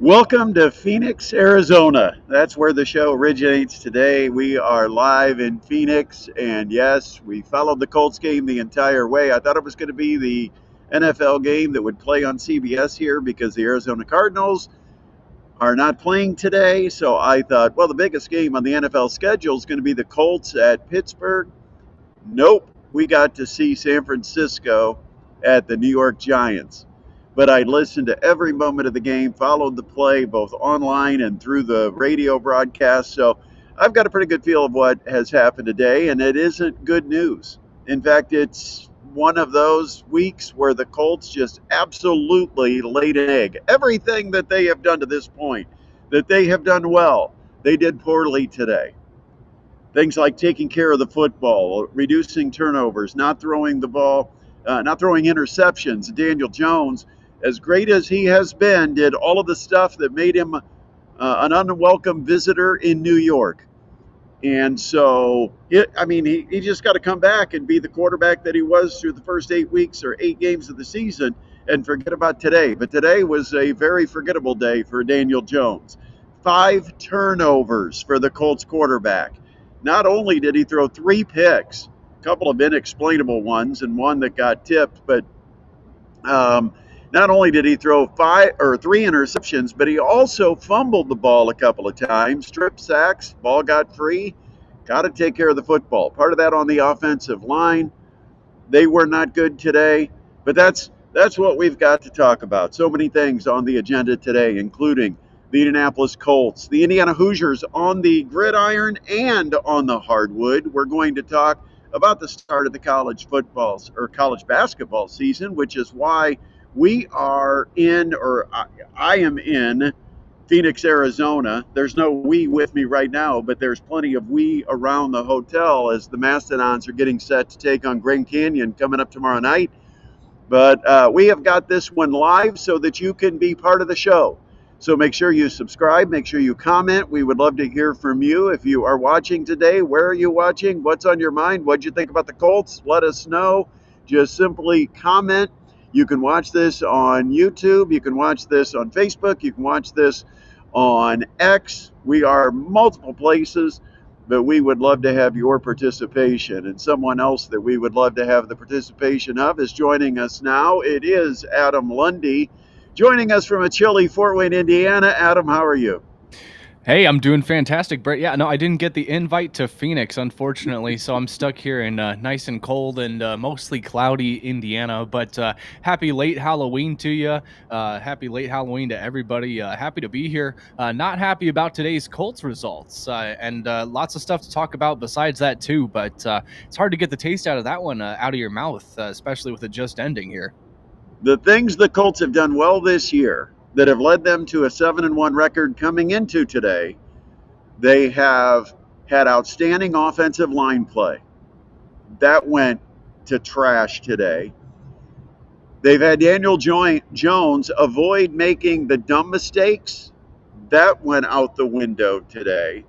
Welcome to Phoenix, Arizona. That's where the show originates today. We are live in Phoenix, and yes, we followed the Colts game the entire way. I thought it was going to be the NFL game that would play on CBS here because the Arizona Cardinals are not playing today. So I thought, well, the biggest game on the NFL schedule is going to be the Colts at Pittsburgh. Nope, we got to see San Francisco at the New York Giants. But I listened to every moment of the game, followed the play both online and through the radio broadcast. So I've got a pretty good feel of what has happened today, and it isn't good news. In fact, it's one of those weeks where the Colts just absolutely laid an egg. Everything that they have done to this point, that they have done well, they did poorly today. Things like taking care of the football, reducing turnovers, not throwing the ball, not throwing interceptions. Daniel Jones, as great as he has been, did all of the stuff that made him an unwelcome visitor in New York. And so, he just got to come back and be the quarterback that he was through the first 8 weeks or 8 games of the season and forget about today. But today was a very forgettable day for Daniel Jones. 5 turnovers for the Colts quarterback. Not only did he throw 3 picks, a couple of inexplainable ones and one that got tipped, but not only did he throw 3 interceptions, but he also fumbled the ball a couple of times, strip sacks, ball got free. Got to take care of the football. Part of that on the offensive line. They were not good today, but that's what we've got to talk about. So many things on the agenda today, including the Indianapolis Colts, the Indiana Hoosiers on the gridiron and on the hardwood. We're going to talk about the start of the college basketball season, which is why we are I am in Phoenix, Arizona. There's no we with me right now, but there's plenty of we around the hotel as the Mastodons are getting set to take on Grand Canyon coming up tomorrow night. But we have got this one live so that you can be part of the show. So make sure you subscribe, make sure you comment. We would love to hear from you. If you are watching today, where are you watching? What's on your mind? What'd you think about the Colts? Let us know. Just simply comment. You can watch this on YouTube. You can watch this on Facebook. You can watch this on X. We are multiple places, but we would love to have your participation. And someone else that we would love to have the participation of is joining us now. It is Adam Lundy, joining us from a chilly Fort Wayne, Indiana. Adam, how are you? Hey, I'm doing fantastic, Brett. Yeah, no, I didn't get the invite to Phoenix, unfortunately, so I'm stuck here in nice and cold and mostly cloudy Indiana. But happy late Halloween to you. Happy late Halloween to everybody. Happy to be here. Not happy about today's Colts results, and lots of stuff to talk about besides that, too. But it's hard to get the taste out of that one out of your mouth, especially with it just ending here. The things the Colts have done well this year that have led them to a 7-1 record coming into today, they have had outstanding offensive line play. That went to trash today. They've had Daniel Jones avoid making the dumb mistakes. That went out the window today.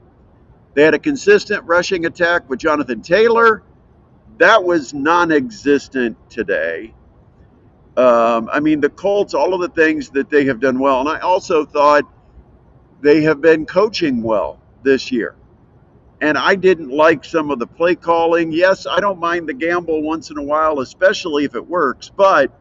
They had a consistent rushing attack with Jonathan Taylor. That was non-existent today. The Colts, all of the things that they have done well. And I also thought they have been coaching well this year. And I didn't like some of the play calling. Yes, I don't mind the gamble once in a while, especially if it works. But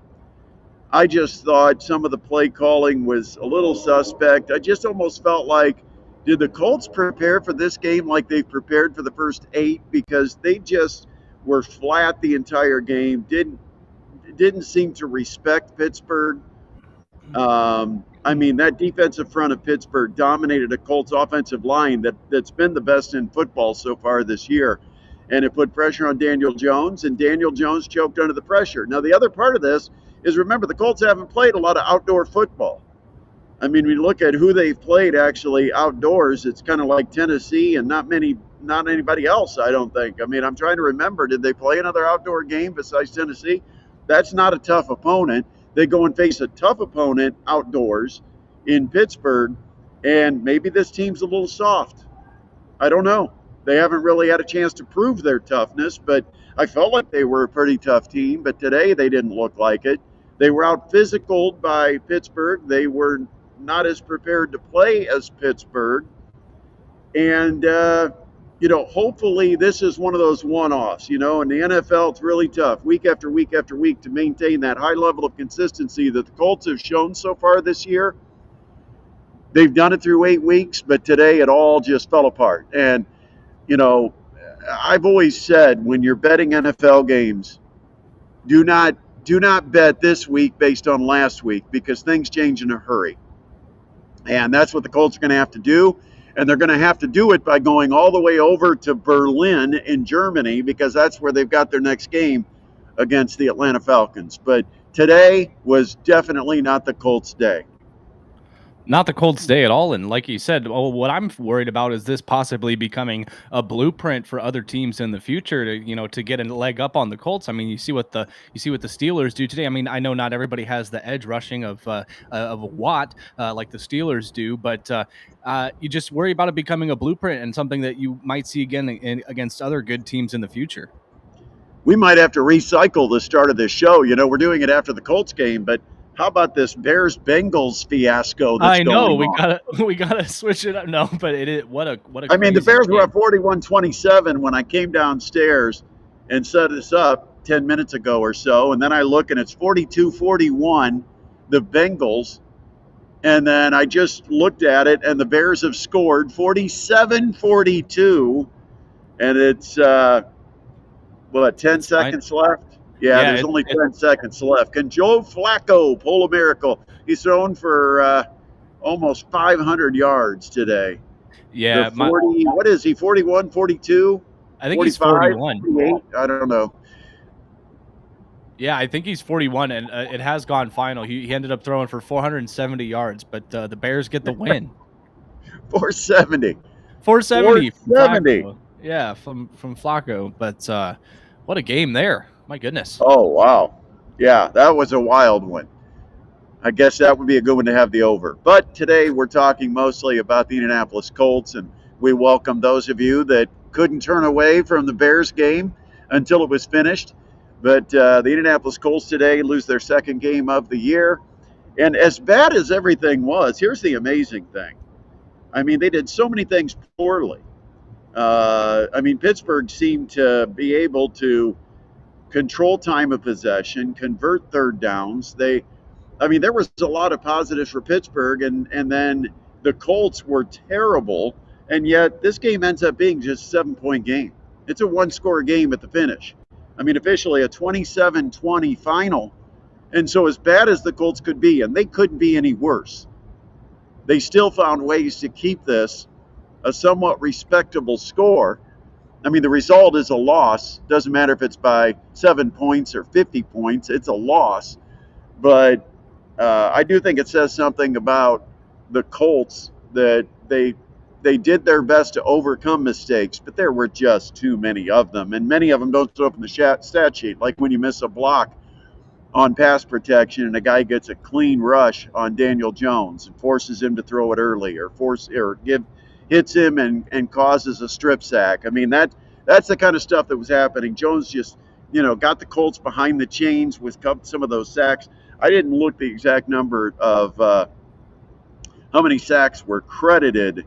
I just thought some of the play calling was a little suspect. I just almost felt like, did the Colts prepare for this game like they've prepared for the first 8? Because they just were flat the entire game, didn't seem to respect Pittsburgh. That defensive front of Pittsburgh dominated a Colts offensive line that's been the best in football so far this year. And it put pressure on Daniel Jones, and Daniel Jones choked under the pressure. Now, the other part of this is, remember, the Colts haven't played a lot of outdoor football. We look at who they've played actually outdoors. It's kind of like Tennessee and not anybody else, I don't think. I'm trying to remember, did they play another outdoor game besides Tennessee? That's not a tough opponent. They go and face a tough opponent outdoors in Pittsburgh, and maybe this team's a little soft. I don't know. They haven't really had a chance to prove their toughness, but I felt like they were a pretty tough team. But today they didn't look like it. They were out physicaled by Pittsburgh. They were not as prepared to play as Pittsburgh. And, hopefully this is one of those one offs. In the NFL, it's really tough week after week after week to maintain that high level of consistency that the Colts have shown so far this year. They've done it through 8 weeks, but today it all just fell apart. And, I've always said when you're betting NFL games, do not bet this week based on last week because things change in a hurry. And that's what the Colts are going to have to do. And they're going to have to do it by going all the way over to Berlin in Germany because that's where they've got their next game against the Atlanta Falcons. But today was definitely not the Colts' day. Not the Colts' day at all. And like you said, what I'm worried about is this possibly becoming a blueprint for other teams in the future to get a leg up on the Colts. I mean, you see what the Steelers do today. I mean, I know not everybody has the edge rushing of Watt like the Steelers do, but you just worry about it becoming a blueprint and something that you might see again against other good teams in the future. We might have to recycle the start of this show. We're doing it after the Colts game, but how about this Bears-Bengals fiasco that's going on? I know, we gotta switch it up. No, but what a I mean, the Bears were up 41-27 when I came downstairs and set this up 10 minutes ago or so, and then I look and it's 42-41, the Bengals, and then I just looked at it and the Bears have scored 47-42, and it's 10 seconds left? Yeah, there's only 10 seconds left. Can Joe Flacco pull a miracle? He's thrown for almost 500 yards today. Yeah. What is he, 41, 42? I think he's 41. 48? I don't know. Yeah, I think he's 41, and it has gone final. He ended up throwing for 470 yards, but the Bears get the win. 470. 470. Yeah, from Flacco. But what a game there. My goodness. Oh, wow. Yeah, that was a wild one. I guess that would be a good one to have the over. But today we're talking mostly about the Indianapolis Colts, and we welcome those of you that couldn't turn away from the Bears game until it was finished. But the Indianapolis Colts today lose their second game of the year. And as bad as everything was, here's the amazing thing. I mean, they did so many things poorly. Pittsburgh seemed to be able to control time of possession, convert third downs. There was a lot of positives for Pittsburgh, and then the Colts were terrible, and yet this game ends up being just a 7-point game. It's a one-score game at the finish. Officially a 27-20 final, and so as bad as the Colts could be, and they couldn't be any worse, they still found ways to keep this a somewhat respectable score. The result is a loss. Doesn't matter if it's by 7 points or 50 points. It's a loss. But I do think it says something about the Colts that they did their best to overcome mistakes, but there were just too many of them. And many of them don't show up in the stat sheet, like when you miss a block on pass protection and a guy gets a clean rush on Daniel Jones and forces him to throw it early hits him and causes a strip sack. That's the kind of stuff that was happening. Jones just, got the Colts behind the chains with some of those sacks. I didn't look the exact number of how many sacks were credited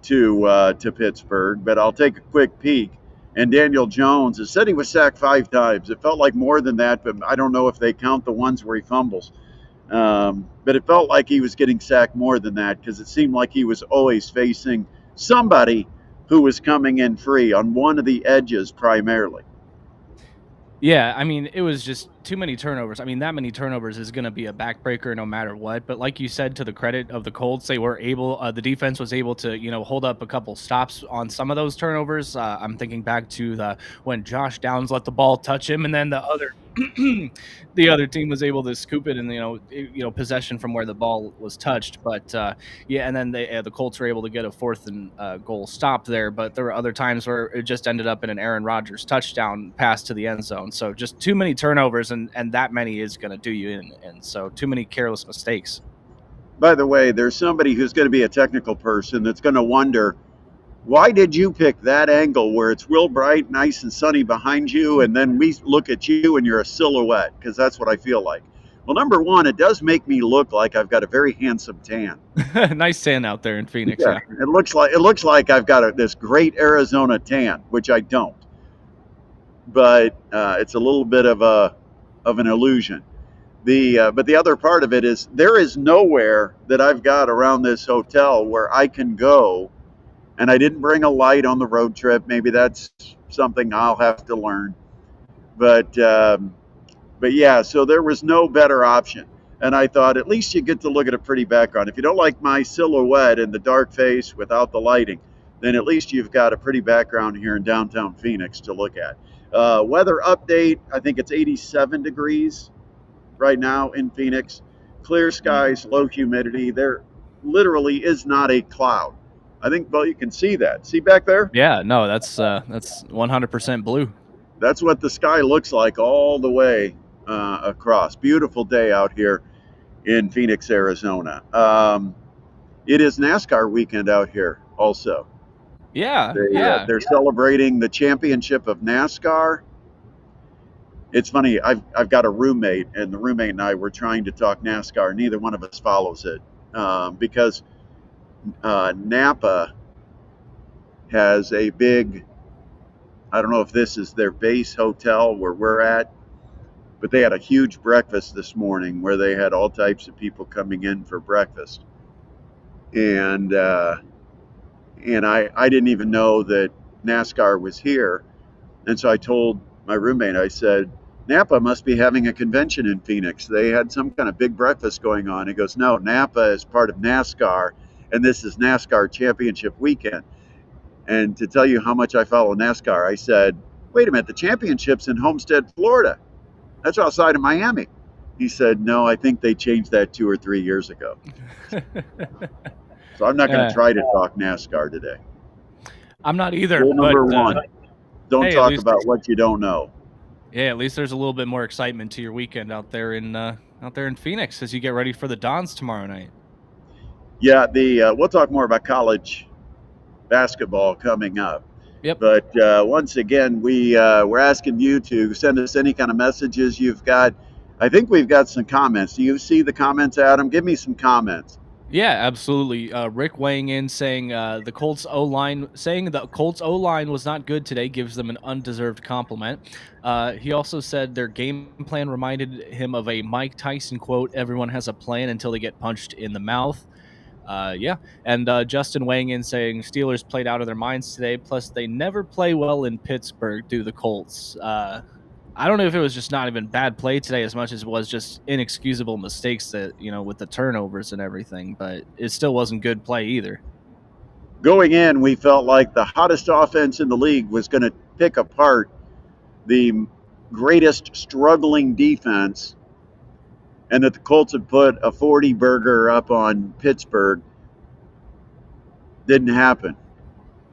to Pittsburgh, but I'll take a quick peek. And Daniel Jones, it said he was sacked 5 times. It felt like more than that, but I don't know if they count the ones where he fumbles. But it felt like he was getting sacked more than that because it seemed like he was always facing somebody who was coming in free on one of the edges primarily. Yeah, it was just too many turnovers. That many turnovers is going to be a backbreaker no matter what. But like you said, to the credit of the Colts, they were able, the defense was able to, hold up a couple stops on some of those turnovers. I'm thinking back to when Josh Downs let the ball touch him, and then the other team was able to scoop it and possession from where the ball was touched. But and then the Colts were able to get a 4th and goal stop there. But there were other times where it just ended up in an Aaron Rodgers touchdown pass to the end zone. So just too many turnovers, and that many is going to do you in. And so too many careless mistakes. By the way, there's somebody who's going to be a technical person that's going to wonder, why did you pick that angle where it's real bright, nice and sunny behind you, and then we look at you and you're a silhouette? Because that's what I feel like. Well, number one, it does make me look like I've got a very handsome tan. Nice tan out there in Phoenix. Yeah, Yeah. it looks like I've got this great Arizona tan, which I don't. But it's a little bit of an illusion. But the other part of it is there is nowhere that I've got around this hotel where I can go, and I didn't bring a light on the road trip. Maybe that's something I'll have to learn. But yeah, so there was no better option. And I thought at least you get to look at a pretty background. If you don't like my silhouette and the dark face without the lighting, then at least you've got a pretty background here in downtown Phoenix to look at. Weather update, I think it's 87 degrees right now in Phoenix. Clear skies, low humidity. There literally is not a cloud. I think, well, you can see that. See back there? Yeah. No, that's 100% blue. That's what the sky looks like all the way across. Beautiful day out here in Phoenix, Arizona. It is NASCAR weekend out here also. Yeah. Yeah. They're celebrating the championship of NASCAR. It's funny, I've got a roommate, and the roommate and I were trying to talk NASCAR. Neither one of us follows it because Napa has a big, I don't know if this is their base hotel where we're at, but they had a huge breakfast this morning where they had all types of people coming in for breakfast. And I didn't even know that NASCAR was here. And so I told my roommate, I said, Napa must be having a convention in Phoenix. They had some kind of big breakfast going on. He goes, no, Napa is part of NASCAR, and this is NASCAR championship weekend. And to tell you how much I follow NASCAR, I said, wait a minute, the championship's in Homestead, Florida. That's outside of Miami. He said, no, I think they changed that 2 or 3 years ago. So I'm not going to try to talk NASCAR today. I'm not either. Rule number one, don't talk about what you don't know. Yeah, at least there's a little bit more excitement to your weekend out there in Phoenix as you get ready for the Dons tomorrow night. Yeah, we'll talk more about college basketball coming up. Yep. But once again, we're asking you to send us any kind of messages you've got. I think we've got some comments. Do you see the comments, Adam? Give me some comments. Yeah, absolutely. Rick weighing in saying the Colts O-line was not good today gives them an undeserved compliment. He also said their game plan reminded him of a Mike Tyson quote, everyone has a plan until they get punched in the mouth. Yeah. And Justin weighing in saying Steelers played out of their minds today, plus they never play well in Pittsburgh due to the Colts. I don't know if it was just not even bad play today as much as it was just inexcusable mistakes that, with the turnovers and everything, but it still wasn't good play either. Going in, we felt like the hottest offense in the league was going to pick apart the greatest struggling defense, and that the Colts had put a 40 burger up on Pittsburgh. Didn't happen.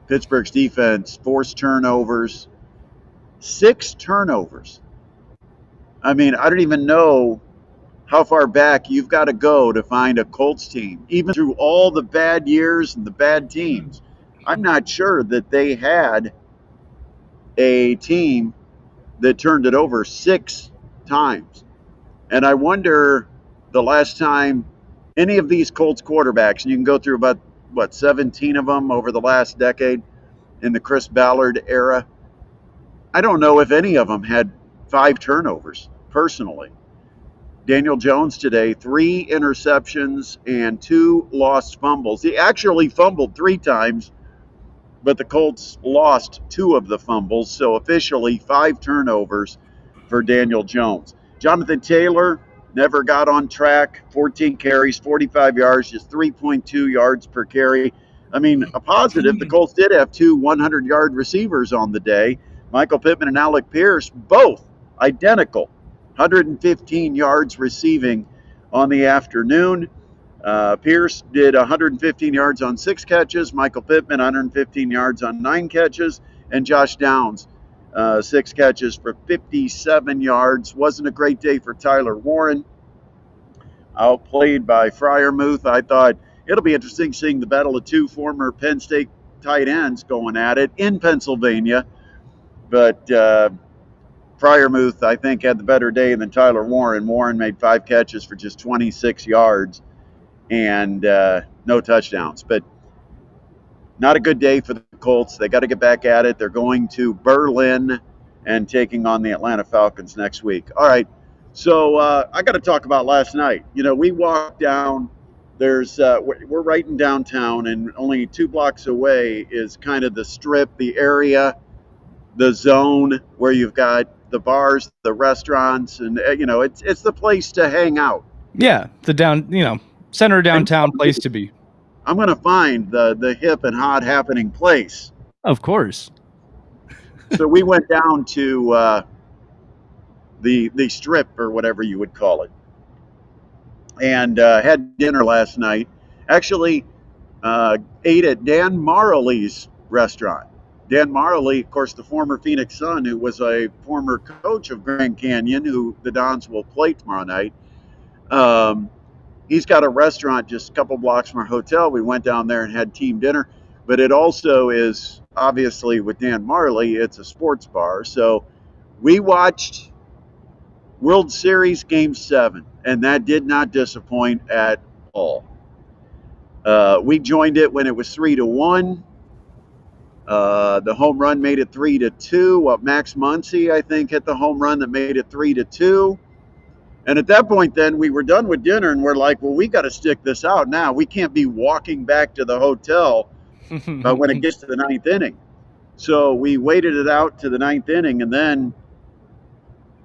Pittsburgh's defense forced turnovers. 6 turnovers. I mean, I don't even know how far back you've got to go to find a Colts team. Even through all the bad years and the bad teams, I'm not sure that they had a team that turned it over 6 times. And I wonder the last time any of these Colts quarterbacks, and you can go through about, 17 of them over the last decade in the Chris Ballard era, I don't know if any of them had 5 turnovers, personally. Daniel Jones today, 3 interceptions and 2 lost fumbles. He actually fumbled 3 times, but the Colts lost 2 of the fumbles, so officially 5 turnovers for Daniel Jones. Jonathan Taylor never got on track, 14 carries, 45 yards, just 3.2 yards per carry. I mean, a positive, the Colts did have 2 100-yard receivers on the day. Michael Pittman and Alec Pierce, both identical, 115 yards receiving on the afternoon. Pierce did 115 yards on 6 catches. Michael Pittman, 115 yards on 9 catches. And Josh Downs, 6 catches for 57 yards. Wasn't a great day for Tyler Warren. Outplayed by Freiermuth. I thought it'll be interesting seeing the battle of 2 former Penn State tight ends going at it in Pennsylvania. But Fryermuth, I think, had the better day than Tyler Warren. Warren made 5 catches for just 26 yards and no touchdowns. But not a good day for the Colts. They got to get back at it. They're going to Berlin and taking on the Atlanta Falcons next week. All right. So I got to talk about last night. We walked down. We're right in downtown, and only 2 blocks away is kind of the strip, the area, the zone where you've got the bars, the restaurants, and it's the place to hang out. Yeah, the center downtown place to be. I'm going to find the hip and hot happening place. Of course. So we went down to the strip, or whatever you would call it, and had dinner last night. Actually, ate at Dan Marley's restaurant. Dan Marley, of course, the former Phoenix Sun, who was a former coach of Grand Canyon, who the Dons will play tomorrow night. He's got a restaurant just a couple blocks from our hotel. We went down there and had team dinner. But it also is, obviously, with Dan Marley, it's a sports bar. So we watched World Series Game 7, and that did not disappoint at all. We joined it when it was 3-1. The home run made it 3-2. Max Muncy, I think, hit the home run that made it 3-2. And at that point, then, we were done with dinner, and we're like, well, we got to stick this out now. We can't be walking back to the hotel when it gets to the 9th inning. So we waited it out to the 9th inning, and then,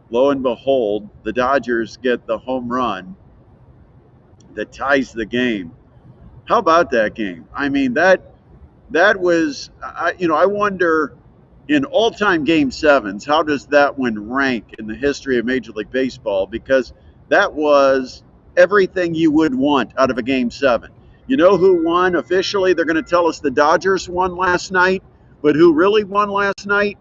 lo and behold, the Dodgers get the home run that ties the game. How about that game? I mean, that was, I wonder, in all-time Game 7s, how does that one rank in the history of Major League Baseball? Because that was everything you would want out of a Game 7. You know who won officially? They're going to tell us the Dodgers won last night. But who really won last night?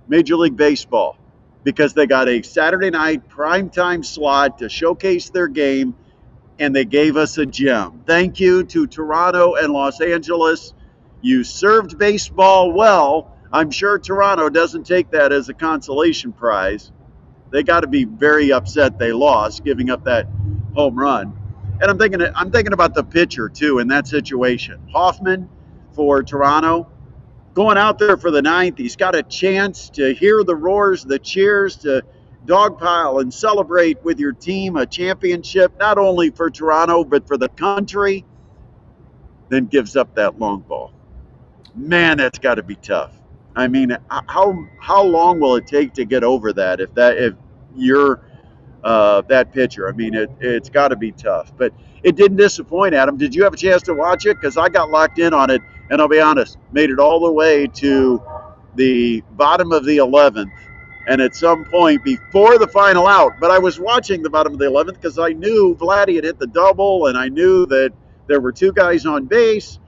Major League Baseball. Because they got a Saturday night primetime slot to showcase their game, and they gave us a gem. Thank you to Toronto and Los Angeles. You served baseball well. I'm sure Toronto doesn't take that as a consolation prize. They got to be very upset they lost, giving up that home run. And I'm thinking about the pitcher too in that situation. Hoffman for Toronto, going out there for the 9th. He's got a chance to hear the roars, the cheers, to dogpile and celebrate with your team a championship, not only for Toronto but for the country. Then gives up that long ball. Man, that's got to be tough. I mean, how long will it take to get over that if you're that pitcher? I mean, it's got to be tough. But it didn't disappoint, Adam. Did you have a chance to watch it? Because I got locked in on it, and I'll be honest, made it all the way to the bottom of the 11th, and at some point before the final out. But I was watching the bottom of the 11th because I knew Vladdy had hit the double, and I knew that there were 2 guys on base.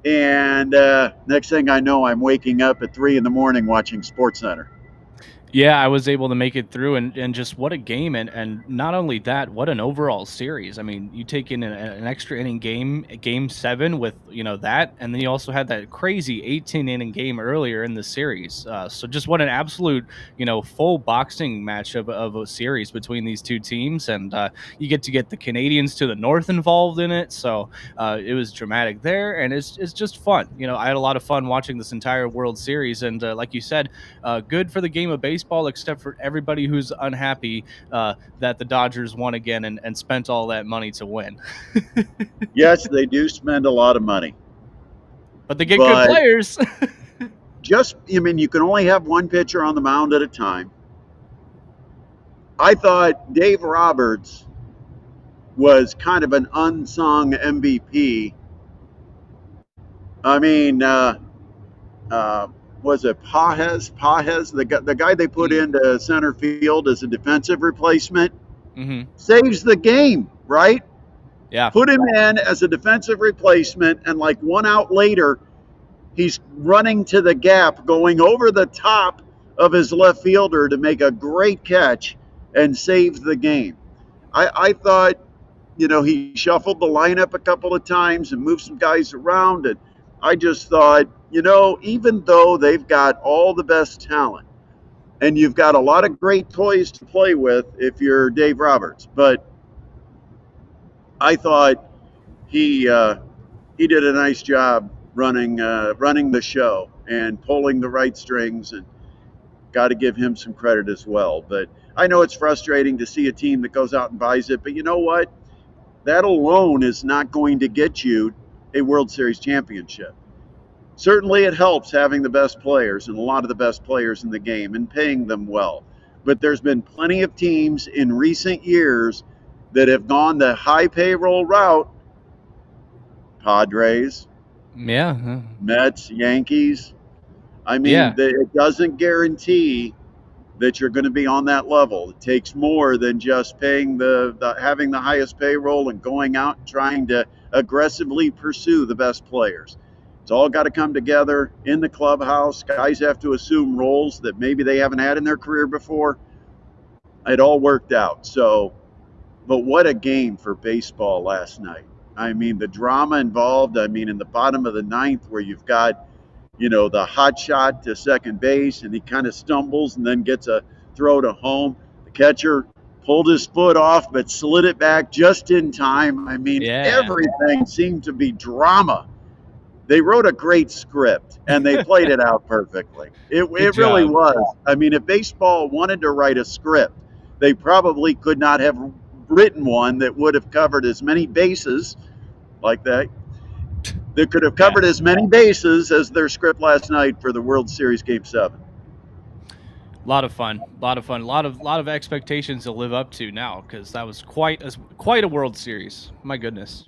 And next thing I know, I'm waking up at 3 a.m. watching SportsCenter. Yeah, I was able to make it through, and just what a game, and not only that, what an overall series. I mean, you take in an extra inning game 7 with that, and then you also had that crazy 18-inning game earlier in the series. So just what an absolute full boxing match of a series between these two teams, and you get the Canadians to the north involved in it. So it was dramatic there, and it's just fun. I had a lot of fun watching this entire World Series, and like you said, good for the game of baseball, except for everybody who's unhappy that the Dodgers won again and spent all that money to win. Yes, they do spend a lot of money. But they get good players. You can only have one pitcher on the mound at a time. I thought Dave Roberts was kind of an unsung MVP. I mean, was it Pages, the guy they put into center field as a defensive replacement, saves the game, right? Yeah. Put him in as a defensive replacement, and like 1 out later, he's running to the gap, going over the top of his left fielder to make a great catch and save the game. I thought, he shuffled the lineup a couple of times and moved some guys around, and I just thought, even though they've got all the best talent, and you've got a lot of great toys to play with if you're Dave Roberts. But I thought he did a nice job running the show and pulling the right strings, and got to give him some credit as well. But I know it's frustrating to see a team that goes out and buys it, but you know what? That alone is not going to get you a World Series championship. Certainly, it helps having the best players and a lot of the best players in the game and paying them well. But there's been plenty of teams in recent years that have gone the high payroll route. Padres, Yeah. Mets, Yankees. I mean, Yeah. it doesn't guarantee that you're going to be on that level. It takes more than just paying the having the highest payroll and going out and trying to aggressively pursue the best players. It's all got to come together in the clubhouse. Guys have to assume roles that maybe they haven't had in their career before. It all worked out. So, but what a game for baseball last night. I mean, the drama involved. I mean, in the bottom of the ninth, where you've got, the hot shot to second base, and he kind of stumbles and then gets a throw to home. The catcher pulled his foot off, but slid it back just in time. I mean, everything seemed to be drama. They wrote a great script, and they played it out perfectly. It really was. I mean, if baseball wanted to write a script, they probably could not have written one that would have covered as many bases like that. That could have covered as many bases as their script last night for the World Series Game 7. A lot of fun, a lot of expectations to live up to now, because that was quite a World Series. My goodness.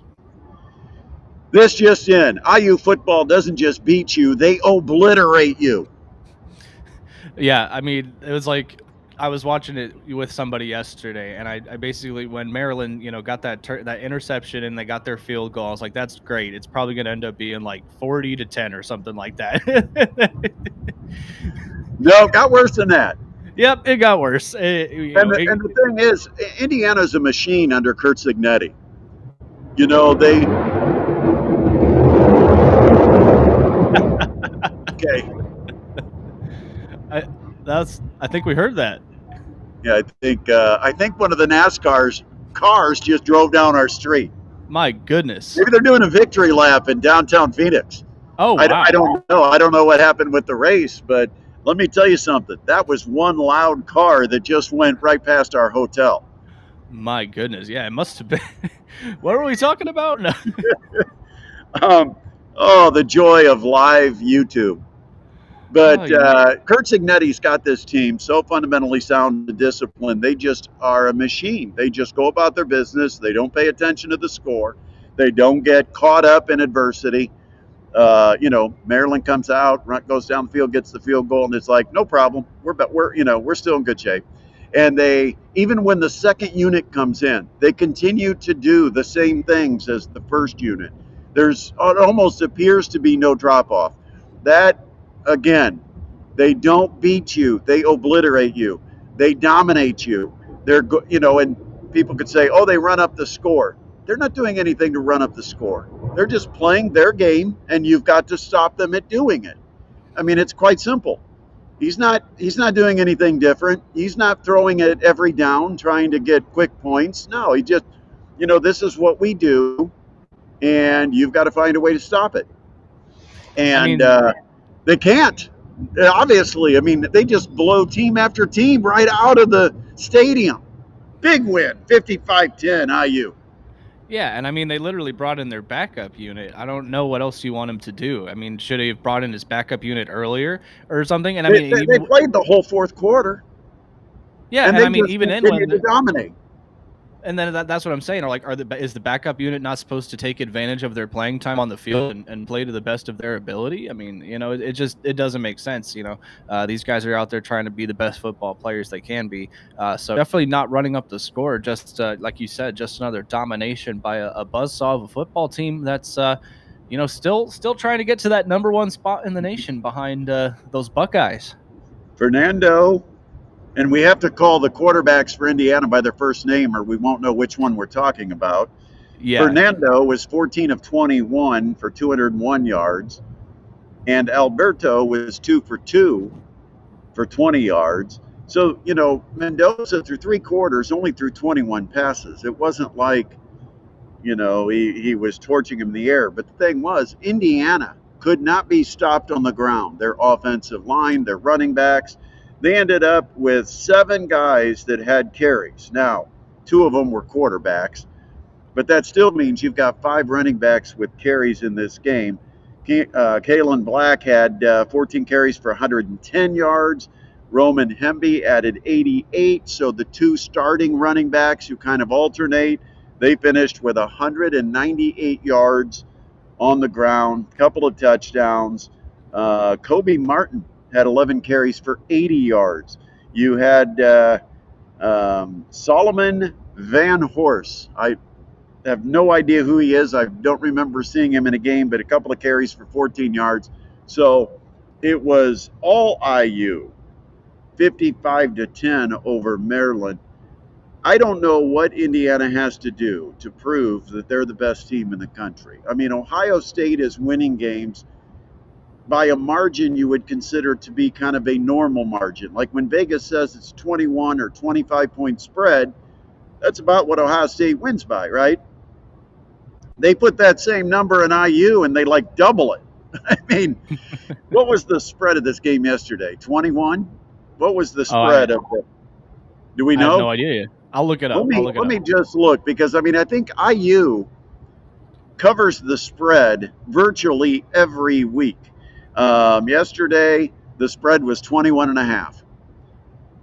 This just in: IU football doesn't just beat you; they obliterate you. Yeah, I mean, it was like I was watching it with somebody yesterday, and I basically, when Maryland, got that interception and they got their field goal, I was like, that's great. It's probably going to end up being like 40-10 or something like that. No, it got worse than that. Yep, it got worse. And the thing is, Indiana's a machine under Curt Cignetti. They. Okay. I think we heard that. Yeah, I think one of the NASCAR's cars just drove down our street. My goodness. Maybe they're doing a victory lap in downtown Phoenix. Oh, wow. I don't know. I don't know what happened with the race, but let me tell you something. That was one loud car that just went right past our hotel. My goodness. Yeah, it must have been. What were we talking about? No. The joy of live YouTube. But Curt Cignetti's got this team so fundamentally sound and disciplined. They just are a machine. They just go about their business. They don't pay attention to the score. They don't get caught up in adversity. Maryland comes out, goes down the field, gets the field goal, and it's like, no problem. We're still in good shape. And they, even when the second unit comes in, they continue to do the same things as the first unit. It almost appears to be no drop off. That, again, they don't beat you. They obliterate you. They dominate you. And people could say, oh, they run up the score. They're not doing anything to run up the score. They're just playing their game, and you've got to stop them at doing it. I mean, it's quite simple. He's not doing anything different. He's not throwing it every down, trying to get quick points. No, he just, this is what we do, and you've got to find a way to stop it. And they can't. Obviously, I mean, they just blow team after team right out of the stadium. Big win, 55-10 IU. Yeah, and I mean, they literally brought in their backup unit. I don't know what else you want him to do. I mean, should he have brought in his backup unit earlier or something? And I mean, they played the whole fourth quarter. Yeah, and I mean, even in when to dominate. And then that's what I'm saying. Is the backup unit not supposed to take advantage of their playing time on the field and play to the best of their ability? I mean, it doesn't make sense. These guys are out there trying to be the best football players they can be. So definitely not running up the score. Just like you said, just another domination by a buzzsaw of a football team that's still trying to get to that number one spot in the nation behind those Buckeyes. Fernando. And we have to call the quarterbacks for Indiana by their first name, or we won't know which one we're talking about. Yeah. Fernando was 14 of 21 for 201 yards, and Alberto was 2 for 2 for 20 yards. So, Mendoza through 3 quarters only threw 21 passes. It wasn't like, he was torching him in the air. But the thing was, Indiana could not be stopped on the ground. Their offensive line, their running backs, they ended up with 7 guys that had carries. Now, 2 of them were quarterbacks, but that still means you've got 5 running backs with carries in this game. Kalen Black had 14 carries for 110 yards. Roman Hemby added 88. So the 2 starting running backs who kind of alternate, they finished with 198 yards on the ground, couple of touchdowns. Kobe Martin had 11 carries for 80 yards. You had Solomon Van Horst. I have no idea who he is. I don't remember seeing him in a game, but a couple of carries for 14 yards. So it was all IU, 55-10 over Maryland. I don't know what Indiana has to do to prove that they're the best team in the country. I mean, Ohio State is winning games by a margin you would consider to be kind of a normal margin. Like when Vegas says it's 21 or 25-point spread, that's about what Ohio State wins by, right? They put that same number in IU and they like double it. I mean, what was the spread of this game yesterday? 21? What was the spread of it? Do we know? I have no idea. I'll look it up. Let me just look, because I mean, I think IU covers the spread virtually every week. Yesterday, the spread was 21.5.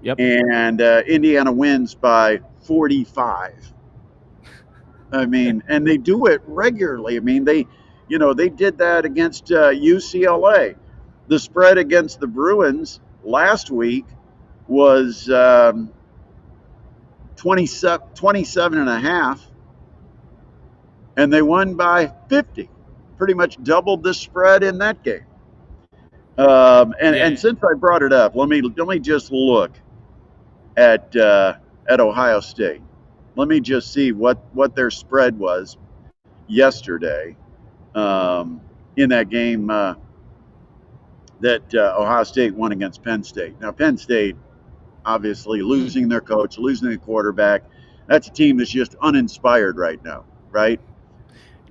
Yep. And Indiana wins by 45. I mean, and they do it regularly. I mean, they did that against UCLA. The spread against the Bruins last week was 27.5, and they won by 50. Pretty much doubled the spread in that game. And since I brought it up, let me just look at Ohio State. Let me just see what their spread was yesterday in that game that Ohio State won against Penn State. Now, Penn State, obviously, losing their coach, losing their quarterback. That's a team that's just uninspired right now, right?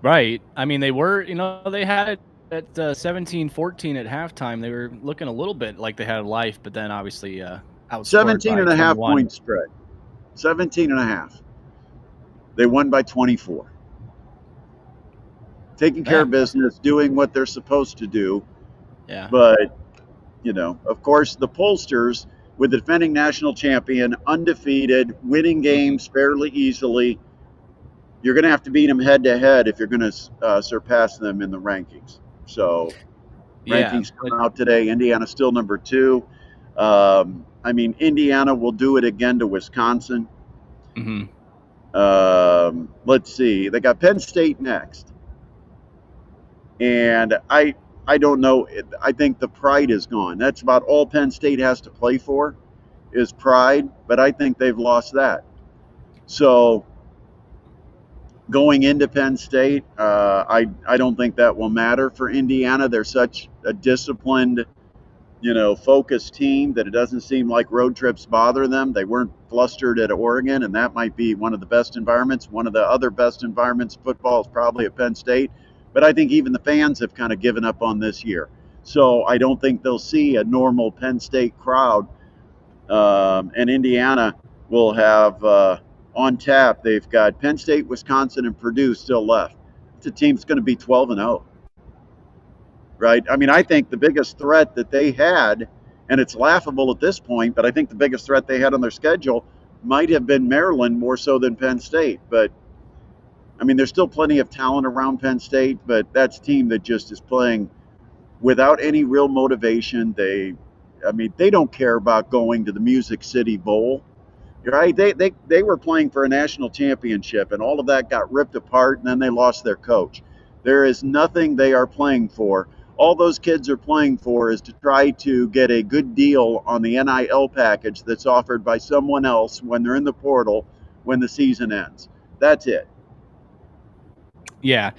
Right. I mean, they were, they had it at 17-14 at halftime. They were looking a little bit like they had a life, but then obviously outscored 17.5 point spread. 17.5. They won by 24. Taking care of business, doing what they're supposed to do. Yeah. But, of course, the pollsters, with the defending national champion, undefeated, winning games fairly easily, you're going to have to beat them head-to-head if you're going to surpass them in the rankings. So, rankings come out today. Indiana's still number 2. I mean, Indiana will do it again to Wisconsin. Mm-hmm. Let's see. They got Penn State next. And I don't know. I think the pride is gone. That's about all Penn State has to play for is pride, but I think they've lost that. So going into Penn State, I don't think that will matter for Indiana. They're such a disciplined, focused team that it doesn't seem like road trips bother them. They weren't flustered at Oregon, and that might be one of the best environments. One of the other best environments in football is probably at Penn State. But I think even the fans have kind of given up on this year. So I don't think they'll see a normal Penn State crowd. And Indiana will have on tap, they've got Penn State, Wisconsin, and Purdue still left. It's a team that's going to be 12-0. Right? I mean, I think the biggest threat that they had, and it's laughable at this point, but I think the biggest threat they had on their schedule might have been Maryland more so than Penn State. But I mean, there's still plenty of talent around Penn State, but that's a team that just is playing without any real motivation. They don't care about going to the Music City Bowl, right? They were playing for a national championship, and all of that got ripped apart, and then they lost their coach. There is nothing they are playing for. All those kids are playing for is to try to get a good deal on the NIL package that's offered by someone else when they're in the portal when the season ends. That's it. Yeah,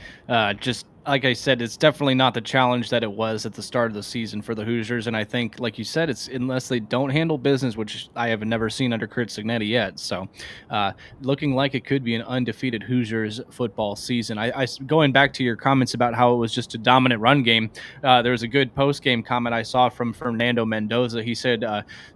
just like I said, it's definitely not the challenge that it was at the start of the season for the Hoosiers. And I think, like you said, it's unless they don't handle business, which I have never seen under Kurt Signetti yet. So, looking like it could be an undefeated Hoosiers football season. Going back to your comments about how it was just a dominant run game. There was a good post game comment I saw from Fernando Mendoza. He said,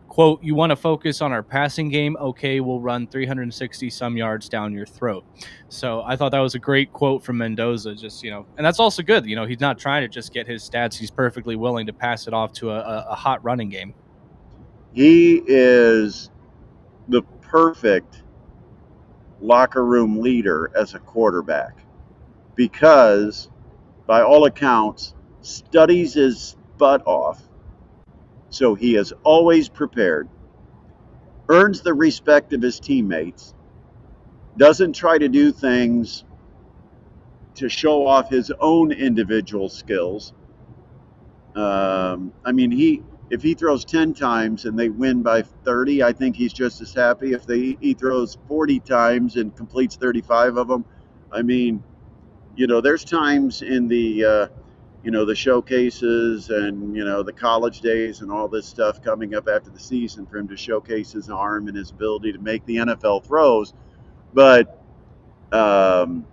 "Quote: You want to focus on our passing game? Okay, we'll run 360 some yards down your throat." So I thought that was a great quote from Mendoza. Just and that's also good. He's not trying to just get his stats. He's perfectly willing to pass it off to a hot running game. He is the perfect locker room leader as a quarterback because, by all accounts, studies his butt off. So he is always prepared, earns the respect of his teammates, doesn't try to do things to show off his own individual skills. I mean, if he throws 10 times and they win by 30, I think he's just as happy. If he throws 40 times and completes 35 of them, I mean, there's times in the the showcases and the college days and all this stuff coming up after the season for him to showcase his arm and his ability to make the NFL throws. But man,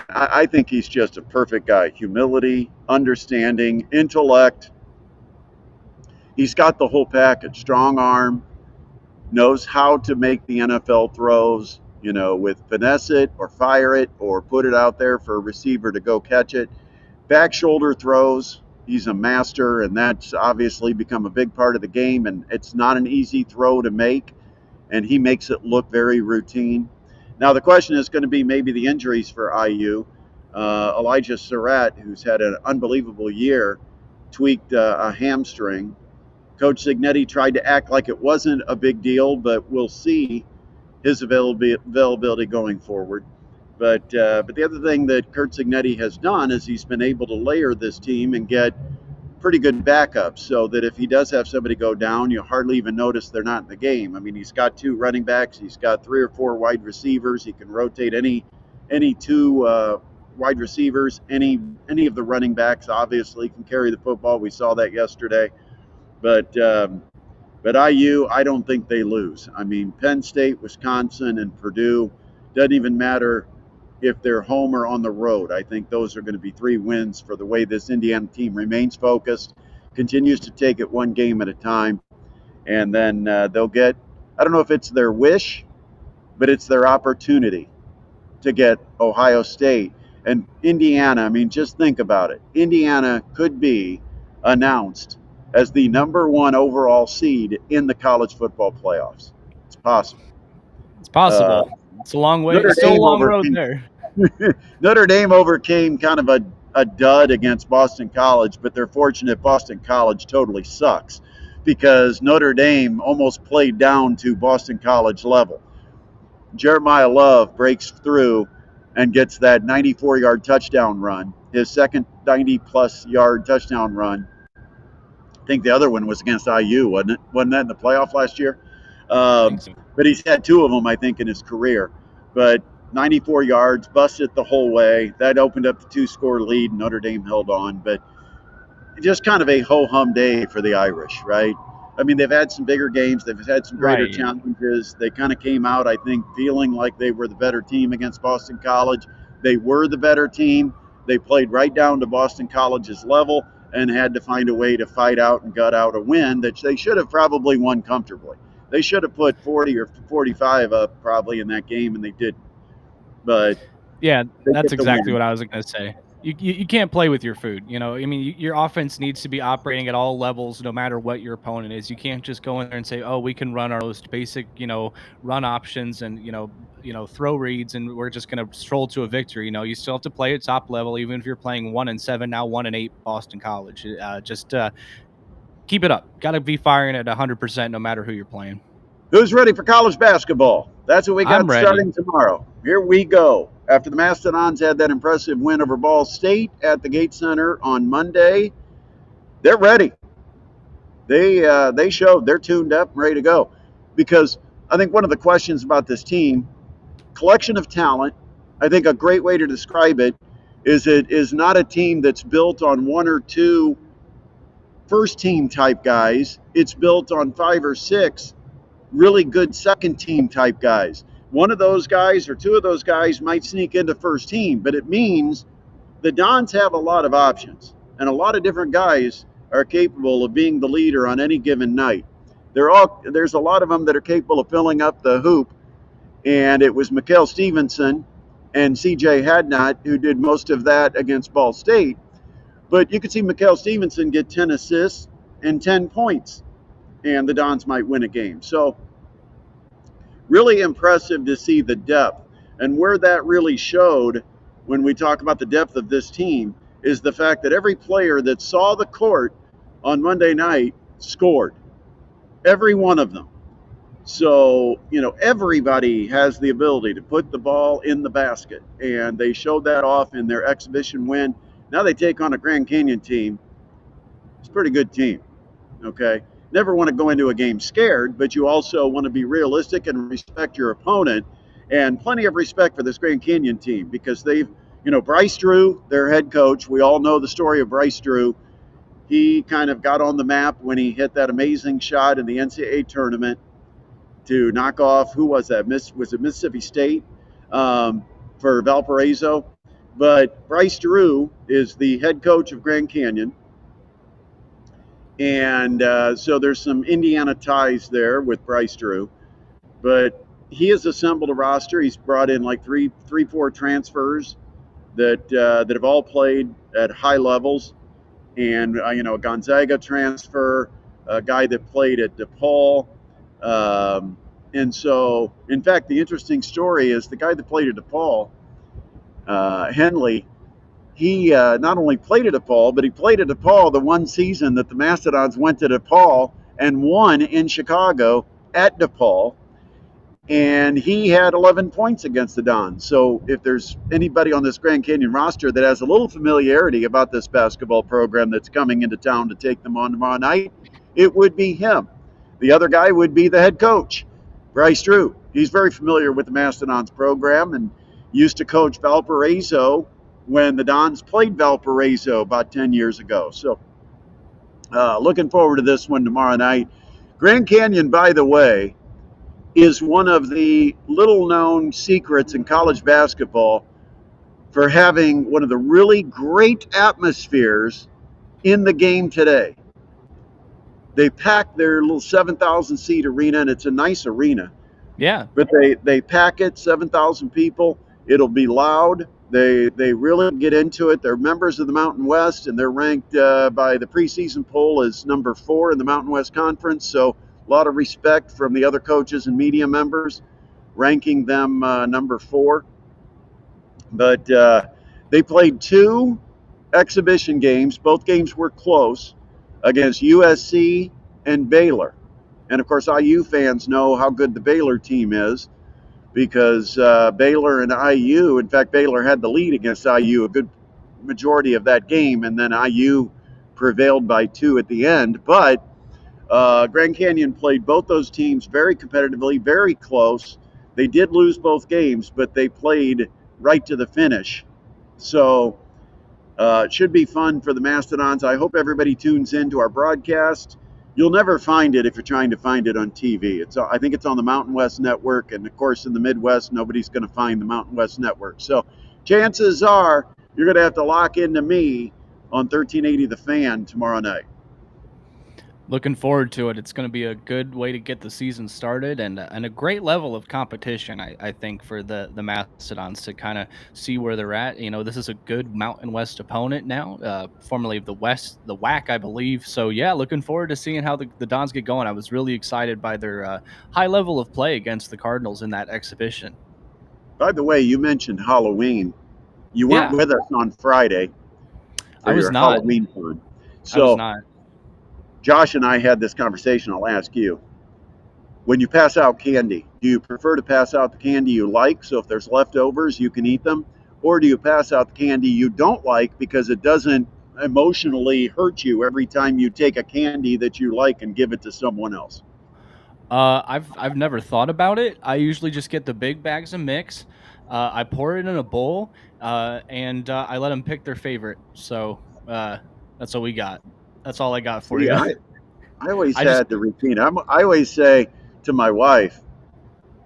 I think he's just a perfect guy. Humility, understanding, intellect. He's got the whole package. Strong arm, knows how to make the NFL throws, with finesse it or fire it or put it out there for a receiver to go catch it. Back shoulder throws, he's a master, and that's obviously become a big part of the game, and it's not an easy throw to make, and he makes it look very routine. Now, the question is going to be maybe the injuries for IU. Elijah Surratt, who's had an unbelievable year, tweaked a hamstring. Coach Signetti tried to act like it wasn't a big deal, but we'll see his availability going forward. But the other thing that Kurt Signetti has done is he's been able to layer this team and get pretty good backups so that if he does have somebody go down, you hardly even notice they're not in the game. I mean, he's got 2 running backs. He's got 3 or 4 wide receivers. He can rotate any 2 wide receivers. Any of the running backs obviously can carry the football. We saw that yesterday. But IU, I don't think they lose. I mean, Penn State, Wisconsin, and Purdue, doesn't even matter if they're home or on the road. I think those are going to be 3 wins for the way this Indiana team remains focused, continues to take it one game at a time, and then they'll get, I don't know if it's their wish, but it's their opportunity to get Ohio State. And Indiana, I mean, just think about it. Indiana could be announced as the #1 overall seed in the college football playoffs. It's possible. It's possible. It's a long way. It's still a long road there. Notre Dame overcame kind of a dud against Boston College, but they're fortunate Boston College totally sucks because Notre Dame almost played down to Boston College level. Jeremiah Love breaks through and gets that 94-yard touchdown run, his second 90-plus yard touchdown run. I think the other one was against IU, wasn't it? Wasn't that in the playoff last year? But he's had 2 of them, I think, in his career. But 94 yards, busted the whole way. That opened up the 2-score lead. Notre Dame held on. But just kind of a ho-hum day for the Irish, right? I mean, they've had some bigger games. They've had some greater challenges. They kind of came out, I think, feeling like they were the better team against Boston College. They were the better team. They played right down to Boston College's level and had to find a way to fight out and gut out a win that they should have probably won comfortably. They should have put 40 or 45 up probably in that game, and they didn't. But yeah, that's exactly what I was going to say. You can't play with your food. I mean, your offense needs to be operating at all levels, no matter what your opponent is. You can't just go in there and say, "Oh, we can run our most basic, run options and throw reads, and we're just going to stroll to a victory." You still have to play at top level, even if you're playing 1-7 now, 1-8 Boston College. Just keep it up. Got to be firing at 100%, no matter who you're playing. Who's ready for college basketball? That's what we got starting tomorrow. Here we go. After the Mastodons had that impressive win over Ball State at the Gate Center on Monday, they're ready. They showed they're tuned up and ready to go. Because I think one of the questions about this team, collection of talent, I think a great way to describe it, is it is not a team that's built on one or two first team type guys. It's built on five or six really good second team type guys. One of those guys or two of those guys might sneak into first team, but it means the Dons have a lot of options, and a lot of different guys are capable of being the leader on any given night. There's a lot of them that are capable of filling up the hoop, and it was Mikael Stevenson and CJ Hadnot who did most of that against Ball State. But you could see Mikael Stevenson get 10 assists and 10 points, and the Dons might win a game. So really impressive to see the depth. And where that really showed when we talk about the depth of this team is the fact that every player that saw the court on Monday night scored. Every one of them. So, everybody has the ability to put the ball in the basket. And they showed that off in their exhibition win. Now they take on a Grand Canyon team. It's a pretty good team. Okay. Never want to go into a game scared, but you also want to be realistic and respect your opponent, and plenty of respect for this Grand Canyon team because they've, Bryce Drew, their head coach. We all know the story of Bryce Drew. He kind of got on the map when he hit that amazing shot in the NCAA tournament to knock off, who was that? Was it Mississippi State for Valparaiso? But Bryce Drew is the head coach of Grand Canyon. And so there's some Indiana ties there with Bryce Drew. But he has assembled a roster. He's brought in like four transfers that have all played at high levels. And, a Gonzaga transfer, a guy that played at DePaul. And so, in fact, the interesting story is the guy that played at DePaul, Henley, he not only played at DePaul, but he played at DePaul the one season that the Mastodons went to DePaul and won in Chicago at DePaul. And he had 11 points against the Dons. So if there's anybody on this Grand Canyon roster that has a little familiarity about this basketball program that's coming into town to take them on tomorrow night, it would be him. The other guy would be the head coach, Bryce Drew. He's very familiar with the Mastodons program and used to coach Valparaiso when the Dons played Valparaiso about 10 years ago. So looking forward to this one tomorrow night. Grand Canyon, by the way, is one of the little-known secrets in college basketball for having one of the really great atmospheres in the game today. They pack their little 7,000-seat arena, and it's a nice arena. Yeah. But they pack it, 7,000 people. It'll be loud. They really get into it. They're members of the Mountain West, and they're ranked by the preseason poll as number 4 in the Mountain West Conference. So a lot of respect from the other coaches and media members, ranking them number 4. But they played 2 exhibition games. Both games were close against USC and Baylor. And, of course, IU fans know how good the Baylor team is because Baylor and IU, in fact, Baylor had the lead against IU a good majority of that game, and then IU prevailed by 2 at the end. But Grand Canyon played both those teams very competitively, very close. They did lose both games, but they played right to the finish. So it should be fun for the Mastodons. I hope everybody tunes in to our broadcast. You'll never find it if you're trying to find it on TV. I think it's on the Mountain West Network, and of course in the Midwest, nobody's going to find the Mountain West Network. So chances are you're going to have to lock into me on 1380 The Fan tomorrow night. Looking forward to it. It's going to be a good way to get the season started and a great level of competition, I think, for the Mastodons to kind of see where they're at. This is a good Mountain West opponent now, formerly of the West, the WAC, I believe. So, yeah, looking forward to seeing how the Dons get going. I was really excited by their high level of play against the Cardinals in that exhibition. By the way, you mentioned Halloween. You weren't with us on Friday. I was not. Halloween fun. So, I was not. Josh and I had this conversation. I'll ask you. When you pass out candy, do you prefer to pass out the candy you like, so if there's leftovers, you can eat them? Or do you pass out the candy you don't like because it doesn't emotionally hurt you every time you take a candy that you like and give it to someone else? I've never thought about it. I usually just get the big bags of mix. I pour it in a bowl. and I let them pick their favorite. So that's what we got. That's all I got for See, you. I always I just had the routine. I always say to my wife,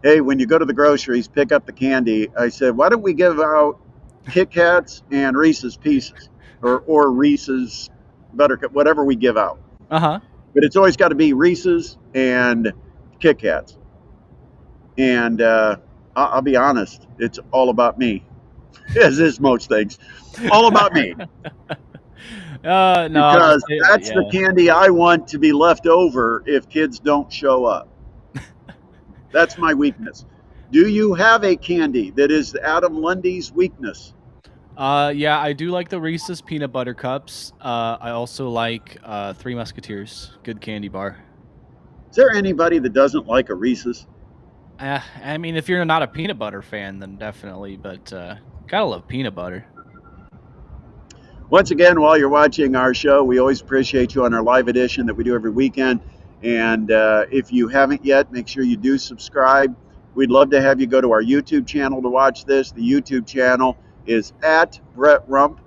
hey, when you go to the groceries, pick up the candy. I said, why don't we give out Kit Kats and Reese's Pieces or Reese's Buttercup, whatever we give out. uh-huh. But it's always got to be Reese's and Kit Kats. And I'll be honest, it's all about me, as is most things. All about me. No, I'll just Because say, that's the yeah. candy I want to be left over if kids don't show up. That's my weakness. Do you have a candy that is Adam Lundy's weakness? Yeah, I do like the Reese's peanut butter cups. I also like Three Musketeers, good candy bar. Is there anybody that doesn't like a Reese's? I mean, if you're not a peanut butter fan, then definitely, but gotta love peanut butter. Once again, while you're watching our show, we always appreciate you on our live edition that we do every weekend. And if you haven't yet, make sure you do subscribe. We'd love to have you go to our YouTube channel to watch this. The YouTube channel is at Brett Rump,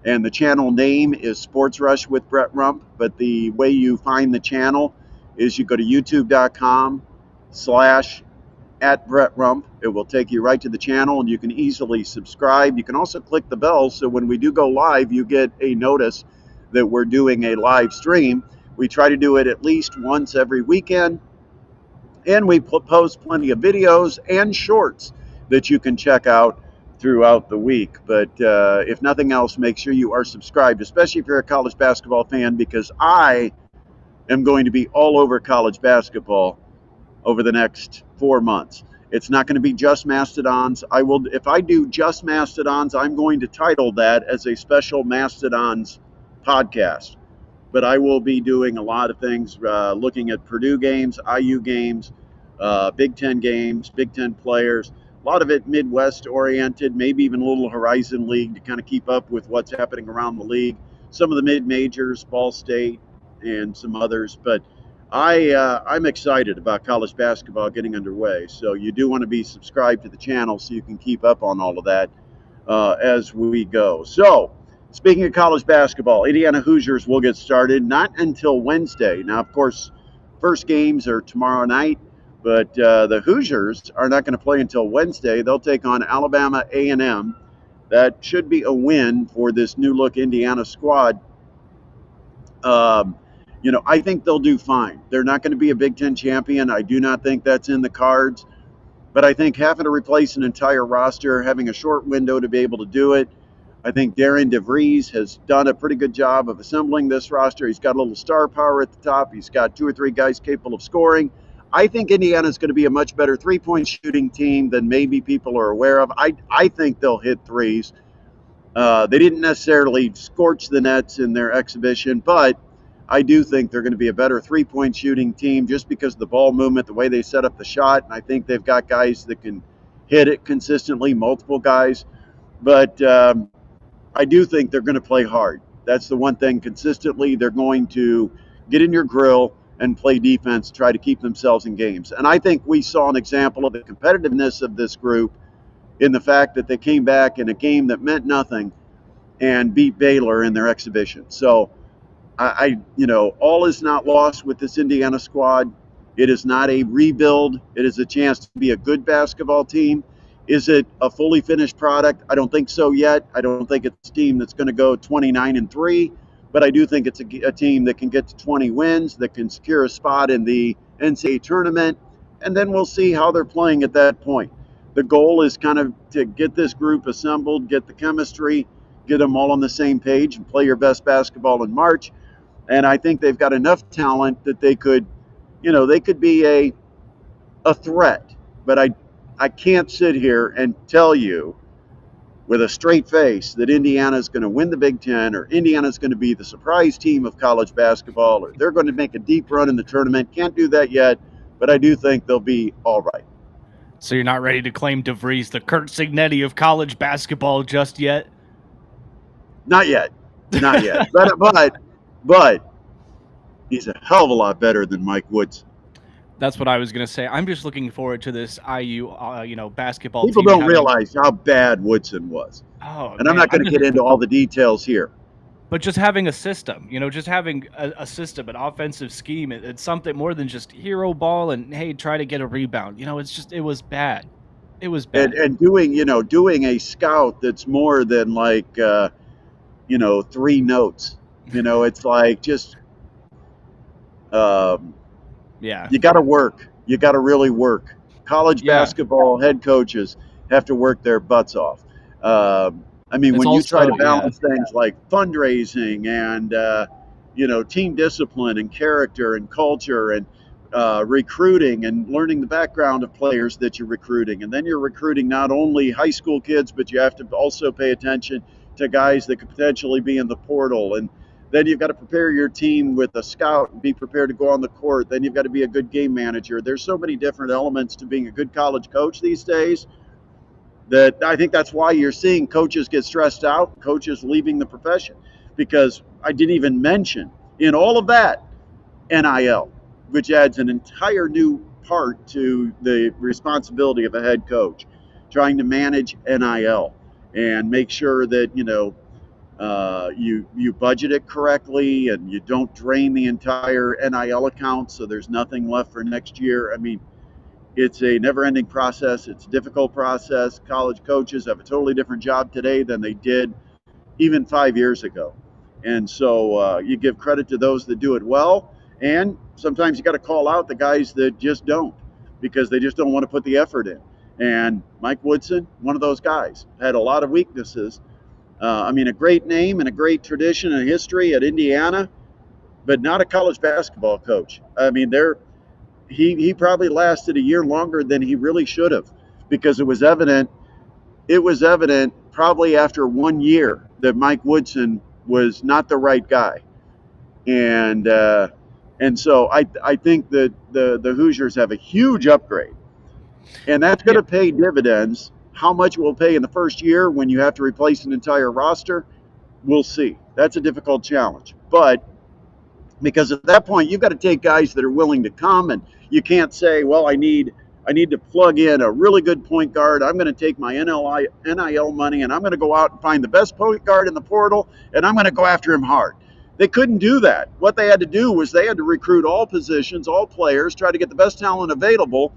and the channel name is Sports Rush with Brett Rump. But the way you find the channel is you go to youtube.com/at Brett Rump. It will take you right to the channel, and you can easily subscribe. You can also click the bell, so when we do go live, you get a notice that we're doing a live stream. We try to do it at least once every weekend, and we post plenty of videos and shorts that you can check out throughout the week. But if nothing else, make sure you are subscribed, especially if you're a college basketball fan, because I am going to be all over college basketball over the next 4 months. It's not going to be just Mastodons. If I do just Mastodons, I'm going to title that as a special Mastodons podcast. But I will be doing a lot of things, looking at Purdue games, IU games, Big Ten games, Big Ten players. A lot of it Midwest oriented, maybe even a little Horizon League to kind of keep up with what's happening around the league. Some of the mid majors, Ball State, and some others. But I'm excited about college basketball getting underway. So you do want to be subscribed to the channel so you can keep up on all of that as we go. So speaking of college basketball, Indiana Hoosiers will get started not until Wednesday. Now, of course, first games are tomorrow night, but the Hoosiers are not going to play until Wednesday. They'll take on Alabama A&M. That should be a win for this new look Indiana squad. I think they'll do fine. They're not going to be a Big Ten champion. I do not think that's in the cards. But I think having to replace an entire roster, having a short window to be able to do it, I think Darren DeVries has done a pretty good job of assembling this roster. He's got a little star power at the top. He's got 2 or 3 guys capable of scoring. I think Indiana's going to be a much better three-point shooting team than maybe people are aware of. I think they'll hit threes. They didn't necessarily scorch the nets in their exhibition, but I do think they're going to be a better three-point shooting team just because of the ball movement, the way they set up the shot. And I think they've got guys that can hit it consistently, multiple guys. But I do think they're going to play hard. That's the one thing consistently. They're going to get in your grill and play defense, try to keep themselves in games. And I think we saw an example of the competitiveness of this group in the fact that they came back in a game that meant nothing and beat Baylor in their exhibition. So all is not lost with this Indiana squad. It is not a rebuild. It is a chance to be a good basketball team. Is it a fully finished product? I don't think so yet. I don't think it's a team that's going to go 29-3, but I do think it's a team that can get to 20 wins, that can secure a spot in the NCAA tournament, and then we'll see how they're playing at that point. The goal is kind of to get this group assembled, get the chemistry, get them all on the same page, and play your best basketball in March. And I think they've got enough talent that they could be a threat. But I can't sit here and tell you with a straight face that Indiana is going to win the Big Ten, or Indiana is going to be the surprise team of college basketball, or they're going to make a deep run in the tournament. Can't do that yet, but I do think they'll be all right. So you're not ready to claim DeVries the Kurt Signetti of college basketball just yet? Not yet. But he's a hell of a lot better than Mike Woods. That's what I was gonna say. I'm just looking forward to this IU, basketball People team don't having. realize how bad Woodson was. Oh And I'm man, not going to get into all the details here. but just having a system, just having a system, an offensive scheme. It's something more than just hero ball and hey, try to get a rebound. It was bad. It was bad. And doing a scout that's more than like, 3 notes. It's like just, um, Yeah, you got to work. You got to really work. College yeah. basketball head coaches have to work their butts off. I mean, It's when you try also to yeah. balance things like fundraising and team discipline and character and culture and recruiting and learning the background of players that you're recruiting, and then you're recruiting not only high school kids, but you have to also pay attention to guys that could potentially be in the portal, and then you've got to prepare your team with a scout and be prepared to go on the court. Then you've got to be a good game manager. There's so many different elements to being a good college coach these days that I think that's why you're seeing coaches get stressed out, coaches leaving the profession. Because I didn't even mention in all of that NIL, which adds an entire new part to the responsibility of a head coach, trying to manage NIL and make sure that you budget it correctly and you don't drain the entire NIL account so there's nothing left for next year. I mean, it's a never-ending process. It's a difficult process. College coaches have a totally different job today than they did even 5 years ago, and so you give credit to those that do it well, and sometimes you got to call out the guys that just don't because they just don't want to put the effort in. And Mike Woodson, one of those guys, had a lot of weaknesses. I mean, a great name and a great tradition and history at Indiana, but not a college basketball coach. I mean, he probably lasted a year longer than he really should have because it was evident. It was evident probably after 1 year that Mike Woodson was not the right guy, and so I think that the Hoosiers have a huge upgrade, and that's going Yeah. to pay dividends. How much it will pay in the first year when you have to replace an entire roster, we'll see. That's a difficult challenge. But because at that point you've got to take guys that are willing to come, and you can't say, well, I need to plug in a really good point guard. I'm going to take my NIL money and I'm going to go out and find the best point guard in the portal and I'm going to go after him hard. They couldn't do that. What they had to do was they had to recruit all positions, all players, try to get the best talent available.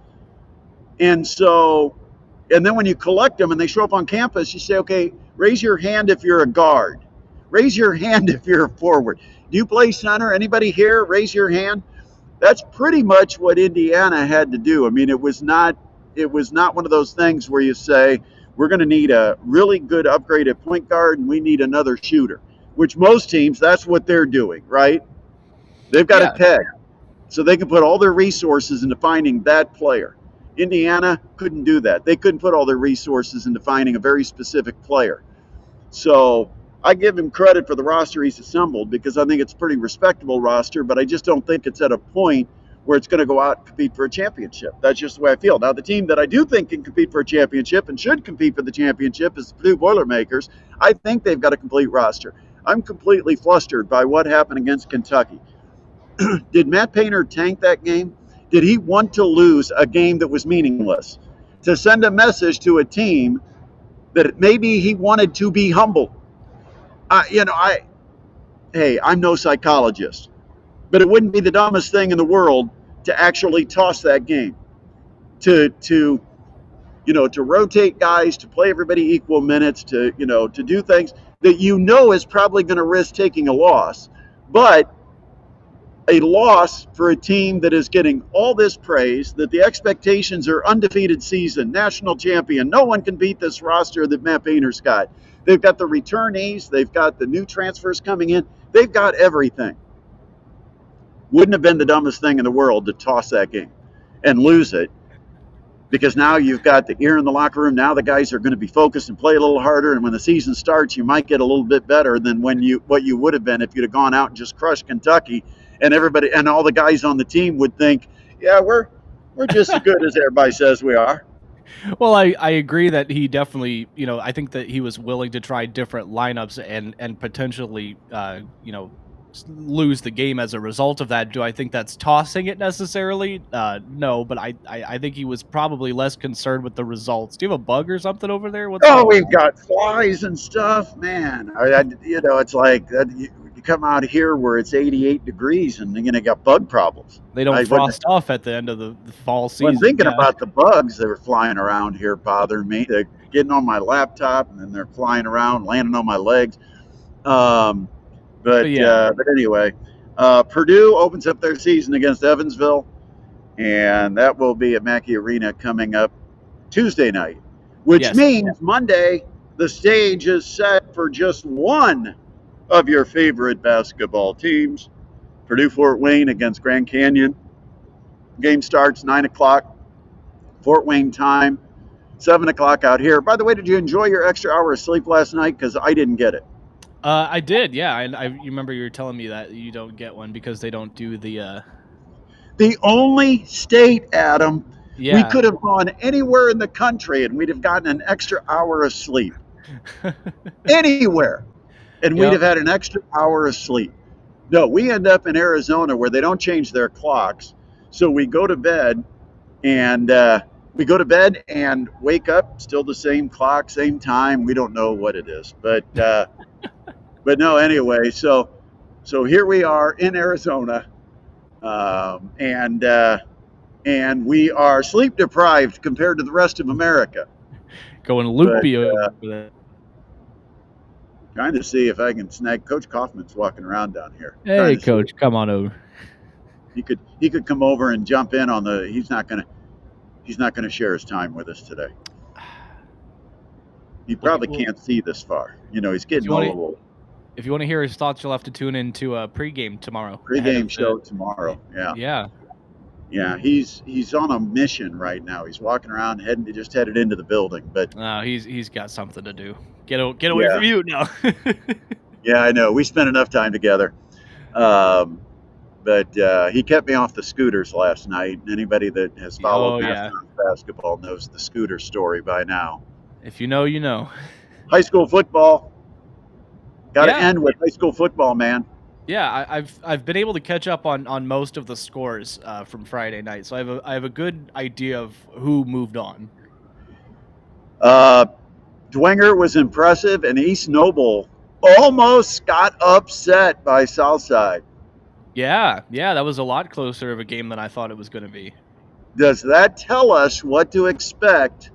And then when you collect them and they show up on campus, you say, okay, raise your hand if you're a guard. Raise your hand if you're a forward. Do you play center? Anybody here? Raise your hand. That's pretty much what Indiana had to do. I mean, it was not one of those things where you say, we're going to need a really good upgraded point guard and we need another shooter, which most teams, that's what they're doing, right? They've got it Yeah. pegged so they can put all their resources into finding that player. Indiana couldn't do that. They couldn't put all their resources into finding a very specific player. So I give him credit for the roster he's assembled because I think it's a pretty respectable roster, but I just don't think it's at a point where it's going to go out and compete for a championship. That's just the way I feel. Now, the team that I do think can compete for a championship and should compete for the championship is the Purdue Boilermakers. I think they've got a complete roster. I'm completely flustered by what happened against Kentucky. Did Matt Painter tank that game? Did he want to lose a game that was meaningless? To send a message to a team that maybe he wanted to be humbled. Hey, I'm no psychologist, but it wouldn't be the dumbest thing in the world to actually toss that game, to rotate guys, to play everybody equal minutes, to do things that is probably going to risk taking a loss, but a loss for a team that is getting all this praise, that the expectations are undefeated season, national champion. No one can beat this roster that Matt Painter's got. They've got the returnees, they've got the new transfers coming in, they've got everything. Wouldn't have been the dumbest thing in the world to toss that game and lose it because now you've got the ear in the locker room. Now the guys are going to be focused and play a little harder. And when the season starts, you might get a little bit better than what you would have been if you'd have gone out and just crushed Kentucky. And everybody and all the guys on the team would think, yeah, we're just as good as everybody says we are. Well, I agree that he definitely, I think that he was willing to try different lineups and potentially, lose the game as a result of that. Do I think that's tossing it necessarily? No, but I think he was probably less concerned with the results. Do you have a bug or something over there? What's Oh, going we've on? got flies and stuff, man. It's like you come out here where it's 88 degrees and you got bug problems. They don't I frost off at the end of the fall wasn't season. thinking Yeah. about the bugs that are flying around here bothering me. They're getting on my laptop and then they're flying around, landing on my legs. Um, But yeah. but anyway, Purdue opens up their season against Evansville, and that will be at Mackey Arena coming up Tuesday night, which Yes. means Monday the stage is set for just one of your favorite basketball teams, Purdue Fort Wayne against Grand Canyon. Game starts 9 o'clock Fort Wayne time, 7 o'clock out here. By the way, did you enjoy your extra hour of sleep last night? Because I didn't get it. I did. Yeah. You remember you were telling me that you don't get one because they don't do the. The only state, Adam, we Yeah. could have gone anywhere in the country and we'd have gotten an extra hour of sleep. Anywhere. And we'd Yep. have had an extra hour of sleep. No, we end up in Arizona where they don't change their clocks. So we go to bed and wake up still the same clock, same time. We don't know what it is, but no. Anyway, so here we are in Arizona, um, and uh, and we are sleep deprived compared to the rest of America. Going But loopy over there. trying to see if I can snag Coach Kaufman's walking around down here. Hey, Coach, come on over. He could come over and jump in on the. He's not gonna share his time with us today. He probably can't see this far. He's getting old. If you want to hear his thoughts, you'll have to tune into a pregame tomorrow. Pregame show tomorrow. Yeah. Yeah. Yeah, he's on a mission right now. He's walking around, headed into the building. But he's got something to do. Get away from you now. Yeah, I know. We spent enough time together. But he kept me off the scooters last night. Anybody that has followed basketball knows the scooter story by now. If you know, you know. High school football. Got to end with high school football, man. Yeah, I've been able to catch up on most of the scores from Friday night, so I have a good idea of who moved on. Dwenger was impressive, and East Noble almost got upset by Southside. Yeah, that was a lot closer of a game than I thought it was going to be. Does that tell us what to expect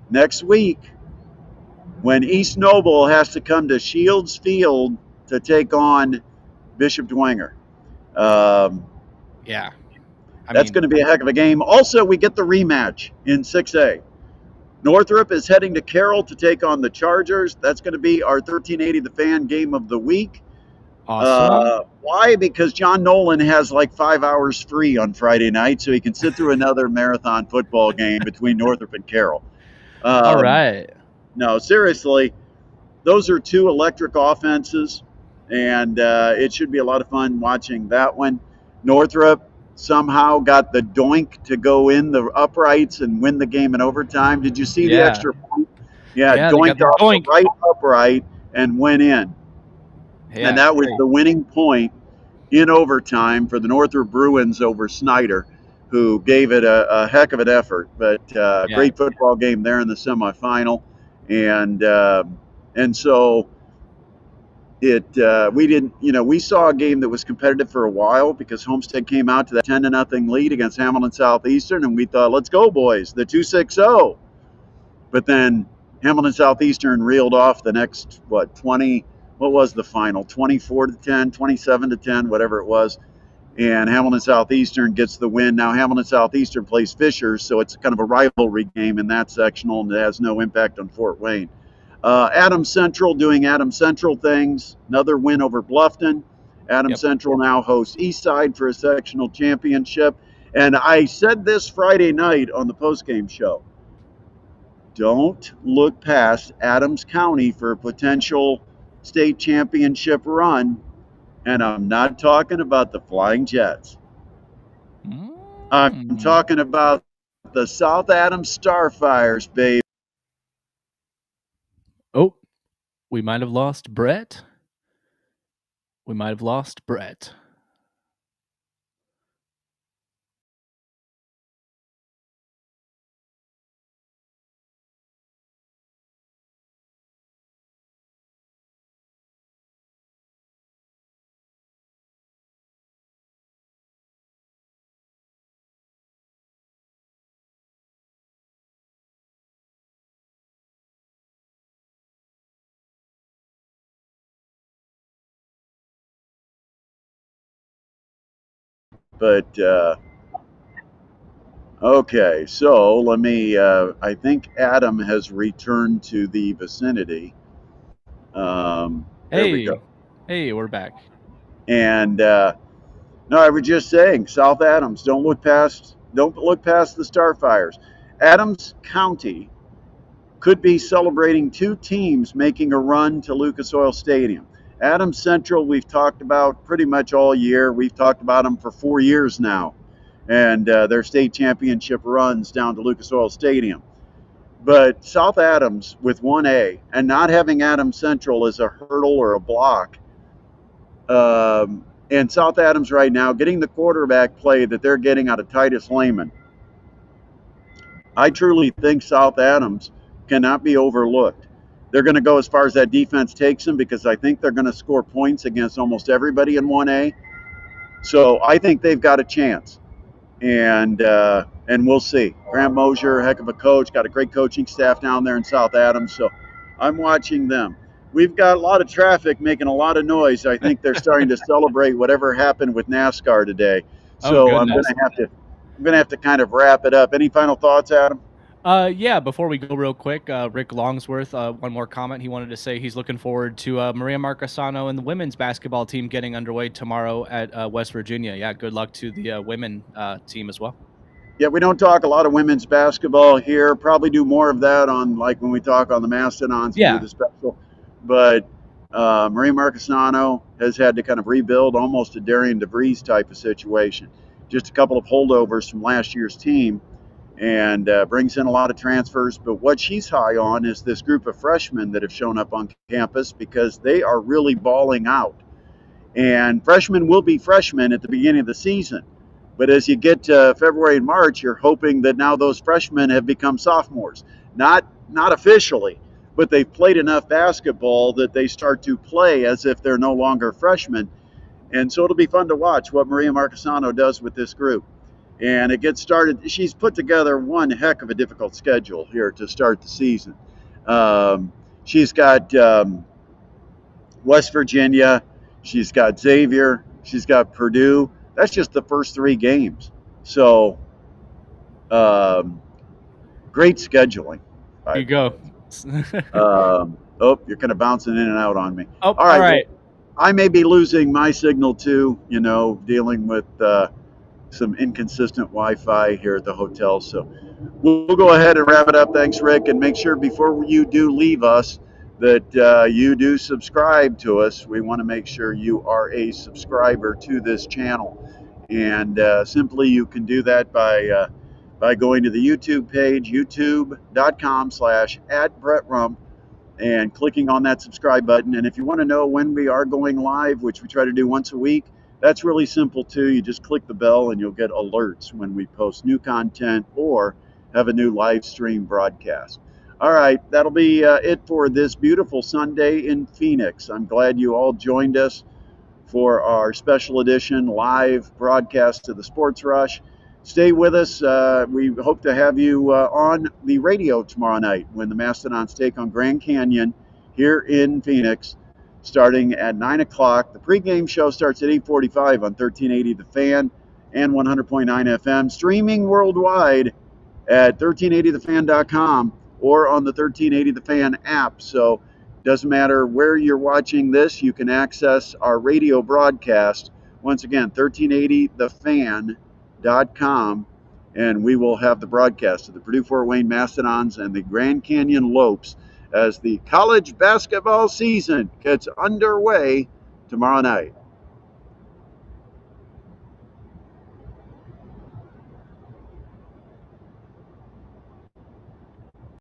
next week when East Noble has to come to Shields Field to take on Bishop Dwenger? Yeah. That's going to be a heck of a game. Also, we get the rematch in 6A. Northrop is heading to Carroll to take on the Chargers. That's going to be our 1380 The Fan game of the week. Awesome. Why? Because John Nolan has like 5 hours free on Friday night, so he can sit through another marathon football game between Northrop and Carroll. All right. No, seriously, those are two electric offenses, and it should be a lot of fun watching that one. Northrop somehow got the doink to go in the uprights and win the game in overtime. Did you see the extra point? Yeah, doinked off the right upright and went in. Yeah, and that was the winning point in overtime for the Northrop Bruins over Snyder, who gave it a heck of an effort. But great football game there in the semifinal, and so we saw a game that was competitive for a while because Homestead came out to that 10-0 lead against Hamilton Southeastern, and we thought, let's go, boys, the 2-6-0. But then Hamilton Southeastern reeled off the next 20. What was the final? 24-10, 27-10, whatever it was. And Hamilton Southeastern gets the win. Now Hamilton Southeastern plays Fishers, so it's kind of a rivalry game in that sectional, and it has no impact on Fort Wayne. Adams Central doing Adams Central things. Another win over Bluffton. Adams Central now hosts Eastside for a sectional championship. And I said this Friday night on the postgame show. Don't look past Adams County for a potential state championship run, and I'm not talking about the Flying Jets. I'm talking about the South Adams Starfires, baby. Oh, we might have lost Brett. We might have lost Brett. But okay, so let me. I think Adam has returned to the vicinity. There we go. Hey, we're back. And no, I was just saying, South Adams. Don't look past the Starfires. Adams County could be celebrating two teams making a run to Lucas Oil Stadium. Adams Central, we've talked about pretty much all year. We've talked about them for 4 years now, and their state championship runs down to Lucas Oil Stadium. But South Adams with 1A and not having Adams Central as a hurdle or a block, and South Adams right now getting the quarterback play that they're getting out of Titus Lehman, I truly think South Adams cannot be overlooked. They're going to go as far as that defense takes them because I think they're going to score points against almost everybody in 1A. So I think they've got a chance, and we'll see. Grant Mosier, heck of a coach, got a great coaching staff down there in South Adams. So I'm watching them. We've got a lot of traffic making a lot of noise. I think they're starting to celebrate whatever happened with NASCAR today. So I'm going to have to kind of wrap it up. Any final thoughts, Adam? Yeah, before we go real quick, Rick Longsworth, one more comment. He wanted to say he's looking forward to Maria Marcassano and the women's basketball team getting underway tomorrow at West Virginia. Yeah, good luck to the women team as well. Yeah, we don't talk a lot of women's basketball here. Probably do more of that on like when we talk on the Mastodons and do the special. But Maria Marcassano has had to kind of rebuild almost a Darian DeVries type of situation. Just a couple of holdovers from last year's team, and brings in a lot of transfers. But what she's high on is this group of freshmen that have shown up on campus because they are really balling out. And freshmen will be freshmen at the beginning of the season. But as you get to February and March, you're hoping that now those freshmen have become sophomores. Not officially, but they've played enough basketball that they start to play as if they're no longer freshmen. And so it'll be fun to watch what Maria Marcassano does with this group. And it gets started. She's put together one heck of a difficult schedule here to start the season. She's got West Virginia. She's got Xavier. She's got Purdue. That's just the first three games. So, great scheduling. There you go. Oh, you're kind of bouncing in and out on me. Oh, all right. Well, I may be losing my signal too, dealing with some inconsistent Wi-Fi here at the hotel. So we'll go ahead and wrap it up. Thanks, Rick. And make sure before you do leave us that you do subscribe to us. We want to make sure you are a subscriber to this channel. And simply you can do that by going to the YouTube page, youtube.com/@BrettRump, and clicking on that subscribe button. And if you want to know when we are going live, which we try to do once a week, that's really simple too. You just click the bell and you'll get alerts when we post new content or have a new live stream broadcast. All right, that'll be it for this beautiful Sunday in Phoenix. I'm glad you all joined us for our special edition live broadcast of the Sports Rush. Stay with us. We hope to have you on the radio tomorrow night when the Mastodons take on Grand Canyon here in Phoenix, starting at 9 o'clock. The pregame show starts at 8:45 on 1380 The Fan and 100.9 FM, streaming worldwide at 1380thefan.com or on the 1380 The Fan app. So it doesn't matter where you're watching this, you can access our radio broadcast. Once again, 1380thefan.com, and we will have the broadcast of the Purdue Fort Wayne Mastodons and the Grand Canyon Lopes as the college basketball season gets underway tomorrow night.